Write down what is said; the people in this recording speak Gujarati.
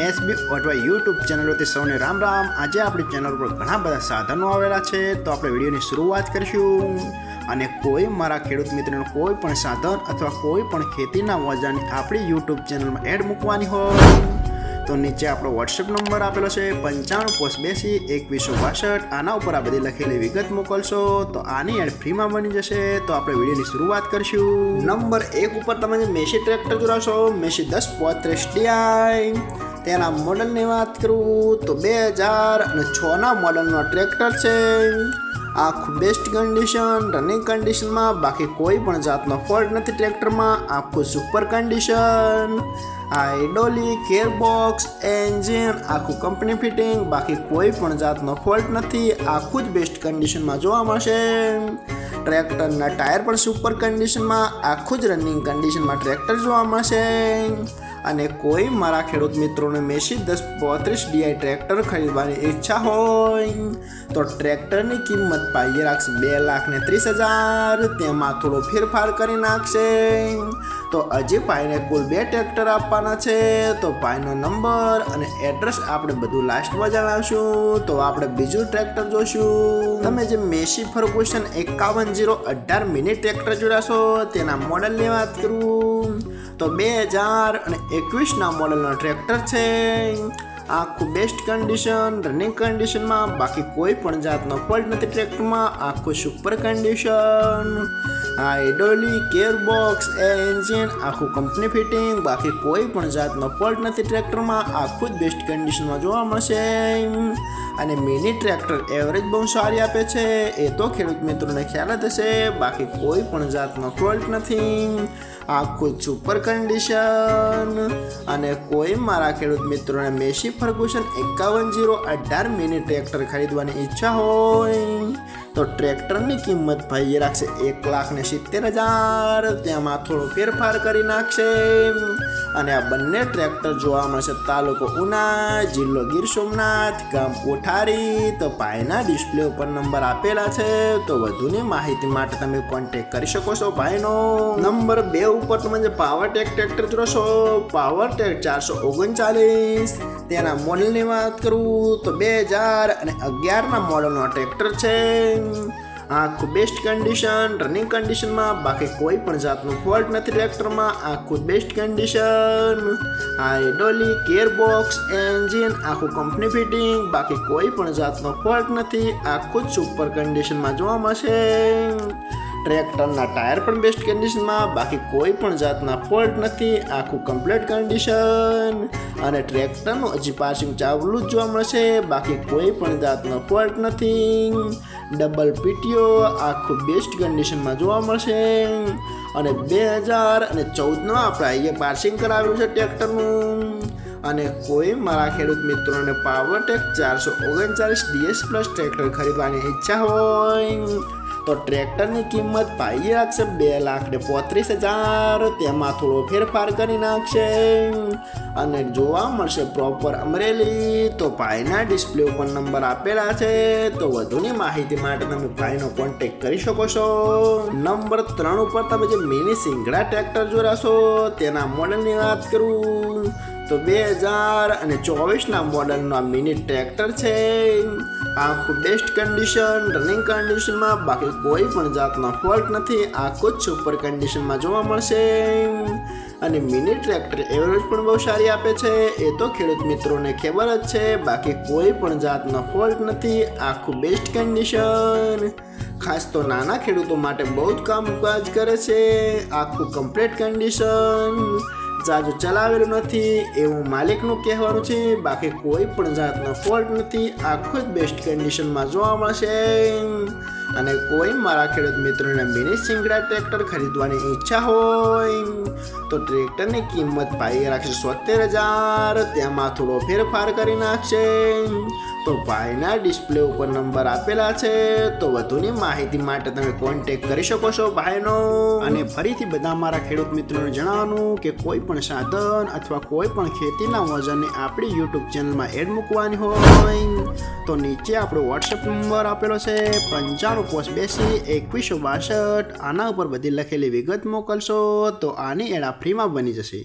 એસબી અથવા યુટ્યુબ ચેનલોથી સૌને રામ રામ। આજે આપણી ચેનલ પર ઘણા બધા સાધનો આવેલા છે, તો આપણે વિડીયોની શરૂઆત કરીશું। અને કોઈ મારા ખેડૂત મિત્રોને કોઈ પણ સાધન અથવા કોઈ પણ ખેતીના ઓજારની આપણી યુટ્યુબ ચેનલમાં એડ મૂકવાની હોય તો નીચે આપણો વોટ્સએપ નંબર આપેલો છે 95822162। આના ઉપર આ બધી લખેલી વિગત મોકલશો તો આની એડ ફ્રીમાં બની જશે। તો આપણે વિડીયોની શરૂઆત કરીશું। નંબર 1 ઉપર તમે જે મેસી ટ્રેક્ટર જોડાશો, મેસી 1035 DI। તેના મોડલની વાત કરું તો 2006ના મોડલનો ટ્રેક્ટર છે। આખું બેસ્ટ કન્ડિશન, રનિંગ કન્ડિશનમાં, બાકી કોઈ પણ જાતનો ફોલ્ટ નથી ટ્રેક્ટરમાં। આખું super condition, hydraulic, gearbox, engine આખું કંપની ફિટિંગ, બાકી કોઈ પણ જાતનો ફોલ્ટ નથી। આખું જ બેસ્ટ કન્ડિશનમાં જોવા મળશે। ટ્રેક્ટરના ટાયર પણ સુપર કન્ડિશનમાં, આખું જ રનિંગ કન્ડિશનમાં ટ્રેક્ટર જોવા મળશે। અને કોઈ મારા ખેડૂત મિત્રોને મેસી 1035 DI ટ્રેક્ટર ખરીદવાની ઈચ્છા હોય તો ટ્રેક્ટરની કિંમત પાઈએ રાખશે 2,30,000। તેમાં થોડો ફેરફાર કરી નાખશે। તો હજી ભાઈને કુલ 2 ટ્રેક્ટર આપવાના છે, તો ભાઈનો નંબર અને એડ્રેસ આપણે બધું લાસ્ટમાં જણાવશું। તો આપણે બીજું ટ્રેક્ટર જોઈશું। તમે જે મેસી ફર્ગુસન 5118 મિની ટ્રેક્ટર જોડાશો, તેના મોડલની વાત કરું તો 2021ના મોડલનો ટ્રેક્ટર છે। આખું બેસ્ટ કન્ડિશન, રનિંગ કન્ડિશનમાં, બાકી કોઈ પણ જાતનો ફોલ્ટ નથી ટ્રેક્ટરમાં। આખું super condition, hydraulic, gearbox, engine આખું કંપની ફિટિંગ, બાકી કોઈ પણ જાતનો ફોલ્ટ નથી ટ્રેક્ટરમાં। આખું જ બેસ્ટ કન્ડિશનમાં જોવા મળશે। અને મિની ટ્રેક્ટર એવરેજ બહુ સારી આપે છે, એ તો ખેડૂત મિત્રોને ખ્યાલ જ હશે। બાકી કોઈ પણ જાતનો ફોલ્ટ નથી। આખું સુપર કન્ડિશન। અને કોઈ મારા ખેડૂત મિત્રોને મેસી ફર્ગુસન 5118 મિની ટ્રેક્ટર ખરીદવાની ઈચ્છા હોય તો ટ્રેક્ટરની કિંમત ભાઈએ રાખશે 1,70,000। તેમાં થોડો ફેરફાર કરી નાખશે। અને આ બંને ટ્રેક્ટર જોવા મળશે તાલુકો ઉના, જિલ્લો ગીર સોમનાથ, ગામ કોઠારી। તો ભાઈના ડિસ્પ્લે ઉપર નંબર આપેલા છે, તો વધુની માહિતી માટે તમે કોન્ટેક્ટ કરી શકો છો ભાઈનો। નંબર 2 ઉપર તમે જે પાવરટેક ટ્રેક્ટર જોશો, પાવરટેક 439, તેના મોડલની વાત કરું તો 2011ના મોડલનો ટ્રેક્ટર છે। આખું બેસ્ટ કન્ડિશન, રનિંગ કન્ડિશનમાં, બાકી કોઈ પણ જાતનો ફોલ્ટ નથી ટ્રેક્ટરમાં। આખું best condition, hydraulic, gearbox, engine આખું કંપની ફિટિંગ, બાકી કોઈ પણ જાતનો ફોલ્ટ નથી। આખું જ સુપર કન્ડિશનમાં જોવા મળશે। ટ્રેક્ટરના ટાયર પણ બેસ્ટ કન્ડિશનમાં, બાકી કોઈ પણ જાતના ફોલ્ટ નથી। આખું કમ્પ્લીટ કન્ડિશન। અને ટ્રેક્ટરનું હજી પાસિંગ ચાલુ જ જોવા મળશે, બાકી કોઈ પણ જાતનો ફોલ્ટ નથી। ડબલ પીટીઓ આખું બેસ્ટ કન્ડિશનમાં જોવા મળશે। અને 2014નો આપણે અહીંયા પાસિંગ કરાવ્યું છે ટ્રેક્ટરનું। અને કોઈ મારા ખેડૂત મિત્રોને પાવરટેક 439 DS પ્લસ ટ્રેક્ટર ખરીદવાની ઈચ્છા હોય તો ટ્રેક્ટરની કિંમત ભાઈએ રાખશે 2,35,000। તેમાં થોડો ફેરફાર કરી નાખશે। અને જોવા મળશે પ્રોપર અમરેલી। તો ભાઈના ડિસ્પ્લે ઉપર નંબર આપેલા છે, તો વધુની માહિતી માટે તમે ભાઈનો કોન્ટેક્ટ કરી શકો છો। નંબર 3 ઉપર તમે જે મિની સિંગડા ટ્રેક્ટર જોડાશો, તેના મોડલની વાત કરું તો 2024ના મોડલનો મિની ટ્રેક્ટર છે। આખું બેસ્ટ કન્ડિશન, રનિંગ કન્ડિશનમાં, બાકી કોઈ પણ જાતનો ફોલ્ટ નથી। આખું જ સુપર કન્ડિશનમાં જોવા મળશે। અને મિની ટ્રેક્ટર એવરેજ પણ બહુ સારી આપે છે, એ તો ખેડૂત મિત્રોને ખબર જ છે। બાકી કોઈ પણ જાતનો ફોલ્ટ નથી। આખું બેસ્ટ કન્ડિશન, ખાસ તો નાના ખેડૂતો માટે બહુ જ કામકાજ કરે છે। આખું કમ્પ્લીટ કન્ડિશન, જાજુ ચલાવેલું નથી એવું માલિકનું કહેવાનું છે। બાકી કોઈ પણ જાતનો ફોલ્ટ નથી। આખું જ બેસ્ટ કન્ડિશનમાં જોવા મળશે। અને કોઈ મારા ખેડૂત મિત્રોને મિની સિંગડા ટ્રેક્ટર ખરીદવાની ઈચ્છા હોય તો ટ્રેક્ટરની કિંમત ભાઈએ રાખશે 70,000। તેમાં થોડો ફેરફાર કરી નાખશે। તો ભાઈના ડિસ્પ્લે ઉપર નંબર આપેલા છે, તો વધુની માહિતી માટે તમે કોન્ટેક્ટ કરી શકો છો ભાઈનો। અને ફરીથી બધા મારા ખેડૂત મિત્રોને જણાવવાનું કે કોઈ પણ સાધન અથવા કોઈ પણ ખેતીના ઓજારની આપણી યુટ્યુબ ચેનલમાં એડ મૂકવાની હોય તો નીચે આપણો વોટ્સએપ નંબર આપેલો છે 95822162। આના ઉપર બધી લખેલી વિગત મોકલશો તો આની એડ ફ્રીમાં બની જશે।